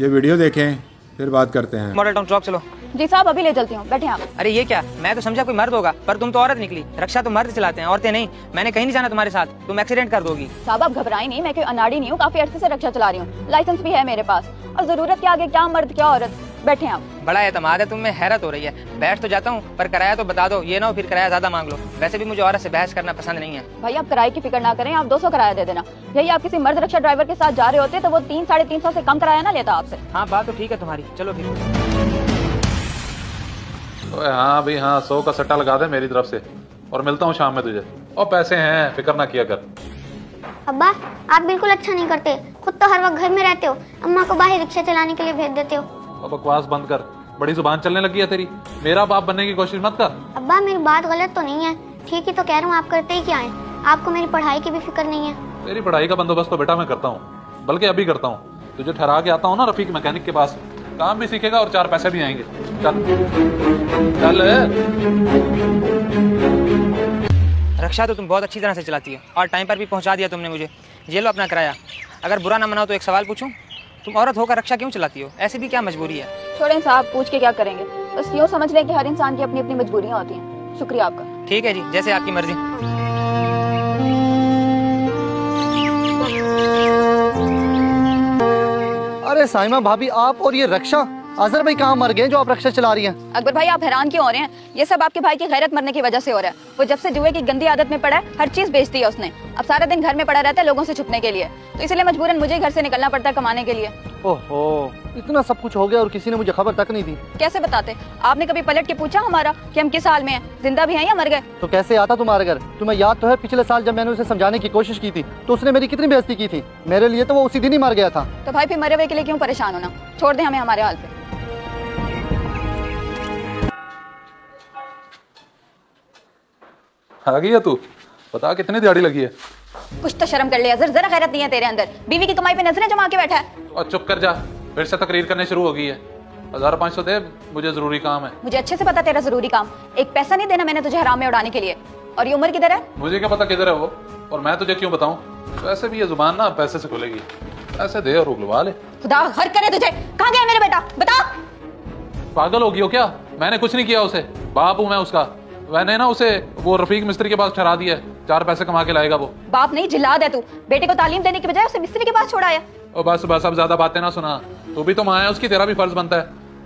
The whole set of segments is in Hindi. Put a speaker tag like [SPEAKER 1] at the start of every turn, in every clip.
[SPEAKER 1] ये वीडियो देखें फिर बात करते हैं।
[SPEAKER 2] मॉडल टाउन चौक चलो।
[SPEAKER 3] जी साहब अभी ले चलती हूँ, बैठे आप।
[SPEAKER 2] अरे ये क्या, मैं तो समझा कोई मर्द होगा, पर तुम तो औरत निकली। रक्षा तो मर्द चलाते हैं, औरतें नहीं। मैंने कहीं नहीं जाना तुम्हारे साथ, तुम एक्सीडेंट कर दोगी।
[SPEAKER 3] साहब आप घबराएं नहीं, मैं कोई अनाड़ी नहीं हूँ, काफी अरसे से रक्षा चला रही हूँ, लाइसेंस भी है मेरे पास। और जरूरत के आगे क्या मर्द क्या औरत, बैठे आप।
[SPEAKER 2] बड़ा एतमाद है तुम में, हैरत हो रही है। बैठ तो जाता हूँ, पर किराया तो बता दो, ये ना हो फिर किराया ज्यादा मांग लो। वैसे भी मुझे औरत से बहस करना पसंद नहीं है।
[SPEAKER 3] भाई आप किराए की फिक्र ना करें, आप 200 किराया दे देना। यही आप किसी मर्द रक्षा ड्राइवर के साथ जा रहे होते तो वो 300-350 से कम किराया ना लेता आपसे।
[SPEAKER 2] हाँ बात तो ठीक है तुम्हारी, चलो फिर।
[SPEAKER 4] हाँ भाई हाँ, 100 का सट्टा लगा दे मेरी तरफ से, और मिलता हूँ शाम में तुझे। और पैसे हैं, फिक्र ना किया कर।
[SPEAKER 5] अब्बा आप बिल्कुल अच्छा नहीं करते, खुद तो हर वक्त घर में रहते हो, अम्मा को बाहर रिक्शा चलाने के लिए भेज देते हो।
[SPEAKER 4] अब बकवास बंद कर, बड़ी जुबान चलने लगी है तेरी। मेरा बाप बनने की कोशिश मत कर।
[SPEAKER 5] अब्बा मेरी बात गलत तो नहीं है, ठीक ही तो कह रहा हूँ, आप करते ही क्या है? आपको मेरी पढ़ाई की भी फिक्र नहीं है।
[SPEAKER 4] तेरी पढ़ाई का बंदोबस्त तो बेटा मैं करता हूँ, बल्कि अभी करता हूँ। तुझे ठहरा के आता हूँ ना रफीक मैकेनिक के पास, काम भी सीखेगा और 4 पैसे भी आएंगे। चल चल।
[SPEAKER 2] रक्षा तो तुम बहुत अच्छी तरह से चलाती है, और टाइम पर भी पहुंचा दिया तुमने मुझे। ये लो अपना किराया। अगर बुरा ना मनाओ तो एक सवाल पूछूं, तुम औरत होकर रक्षा क्यों चलाती हो? ऐसी भी क्या मजबूरी है?
[SPEAKER 3] छोड़ें साहब, पूछ के क्या करेंगे, बस यूँ समझ लें कि हर इंसान की अपनी अपनी मजबूरियाँ होती हैं। शुक्रिया आपका।
[SPEAKER 2] ठीक है जी, जैसे आपकी मर्जी।
[SPEAKER 6] अरे साइमा भाभी, आप और ये रक्षा, अजहर भाई कहाँ मर गए जो आप रक्षा चला रही हैं?
[SPEAKER 3] अकबर भाई आप हैरान क्यों हो रहे हैं? ये सब आपके भाई की गैरत मरने की वजह से हो रहा है। वो जब से जुए की गंदी आदत में पड़ा है, हर चीज बेचती है उसने। अब सारा दिन घर में पड़ा रहता है लोगों से छुपने के लिए, तो इसलिए मजबूरन मुझे घर से निकलना पड़ता है कमाने के लिए।
[SPEAKER 6] ओहो, इतना सब कुछ हो गया और किसी ने मुझे खबर तक नहीं दी।
[SPEAKER 3] कैसे बताते? आपने कभी पलट के पूछा हमारा कि हम किस हाल में हैं, जिंदा भी हैं या मर गए?
[SPEAKER 6] तो कैसे आता तुम्हारे घर? तुम्हें याद तो है पिछले साल जब मैंने उसे समझाने की कोशिश की थी तो उसने मेरी कितनी बेइज्जती की थी। मेरे लिए तो वो उसी दिन ही मर गया था।
[SPEAKER 3] तो भाई फिर मरे हुए के लिए क्यों परेशान होना, छोड़ दें हमें हमारे हाल पे।
[SPEAKER 4] आ गई है तू? बता कितनी दिहाड़ी लगी है?
[SPEAKER 3] कुछ तो शर्म कर ले अजहर, जरा गैरत नहीं है तेरे अंदर। बीवी की कमाई पे नजरें जमा के बैठा है।
[SPEAKER 4] और चुप कर जा, फिर से तकरीर करने शुरू हो गई है। 1500 दे, मुझे जरूरी काम है।
[SPEAKER 3] मुझे अच्छे से पता तेरा जरूरी काम, एक पैसा नहीं देना मैंने तुझे हराम में उड़ाने के लिए। और ये उम्र किधर है?
[SPEAKER 4] मुझे क्या पता किधर है वो, और मैं तुझे क्यों बताऊं? वैसे भी ये जुबान ना पैसे से खुलेगी। पैसे दे और उगलवा ले।
[SPEAKER 3] खुदा हर करे तुझे। कहाँ गया मेरा बेटा, बता।
[SPEAKER 4] पागल हो गई हो क्या? मैंने कुछ नहीं किया उसे, बाप हूं मैं उसका। मैंने ना उसे वो रफीक मिस्त्री के पास ठहरा दिया है, 4 पैसे कमा के लाएगा वो।
[SPEAKER 3] बाप नहीं जिल्लाद है तू, बेटे को तालीम देने के बजाय उसे मिस्त्री के पास छोड़ाया।
[SPEAKER 4] और बस बस, अब ज्यादा बातें ना सुना। तू भी तो माँ है उसकी, तेरा भी फर्ज बनता है।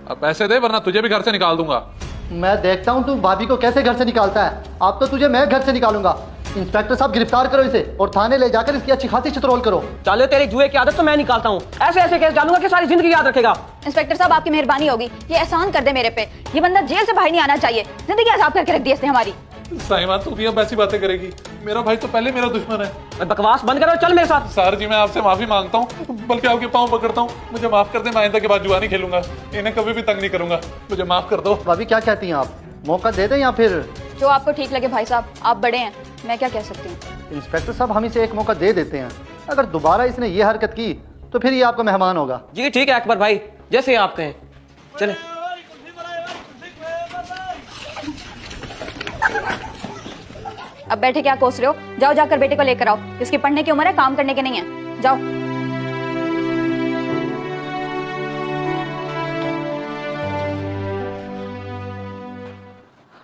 [SPEAKER 4] अब पैसे दे वरना तुझे भी घर से निकाल दूंगा।
[SPEAKER 6] मैं देखता हूँ तू भाभी को कैसे घर से निकालता है। अब तो तुझे मैं घर से निकालूंगा। इंस्पेक्टर साहब गिरफ्तार करो इसे और थाने ले जाकर इसकी अच्छी खासी चित्रोल करो।
[SPEAKER 7] चले तेरी जुए की आदत तो मैं निकालता हूँ, ऐसे ऐसे केस डालूंगा कि सारी जिंदगी याद रखेगा।
[SPEAKER 3] इंस्पेक्टर साहब आपकी मेहरबानी होगी, ये एहसान कर दे मेरे पे। ये बंदा जेल से बाहर नहीं आना चाहिए, जिंदगी आजाद करके रख दी इसने हमारी।
[SPEAKER 4] साइमा तू भी अब ऐसी बातें करेगी? मेरा भाई तो पहले मेरा दुश्मन है।
[SPEAKER 7] बकवास बंद करो, चल मेरे साथ।
[SPEAKER 4] सर जी मैं आपसे माफी मांगता हूँ, बल्कि आपके पाँव पकड़ता हूँ। मुझे माफ कर दे, मैं आइंदा के बाद जुआ नहीं खेलूंगा, इन्हें कभी भी तंग नहीं करूंगा। मुझे माफ कर दो।
[SPEAKER 6] भाभी क्या कहती हैं आप, मौका दे दें या फिर?
[SPEAKER 3] जो आपको ठीक लगे भाई साहब, आप बड़े हैं, मैं क्या कह सकती हूँ।
[SPEAKER 6] इंस्पेक्टर साहब हम इसे एक मौका दे देते हैं, अगर दोबारा इसने ये हरकत की तो फिर ये आपका मेहमान होगा।
[SPEAKER 7] जी ठीक है अकबर भाई, जैसे आप कहें। चले।
[SPEAKER 3] अब बैठे क्या कोस रहे हो? जाओ जाकर बेटे को लेकर आओ, इसकी पढ़ने की उम्र है, काम करने की नहीं है। जाओ।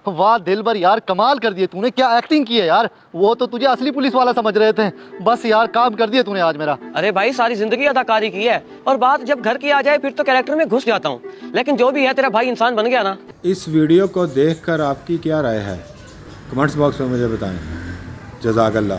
[SPEAKER 6] वाह दिलबर यार, कमाल कर दिए तूने, क्या एक्टिंग की है यार। वो तो तुझे असली पुलिस वाला समझ रहे थे, बस यार काम कर दिया तूने आज मेरा।
[SPEAKER 7] अरे भाई सारी जिंदगी अदाकारी की है, और बात जब घर की आ जाए फिर तो कैरेक्टर में घुस जाता हूँ। लेकिन जो भी है तेरा भाई इंसान बन गया ना।
[SPEAKER 1] इस वीडियो को देखकर आपकी क्या राय है, कमेंट्स बॉक्स में मुझे बताएं। जज़ाकल्लाह।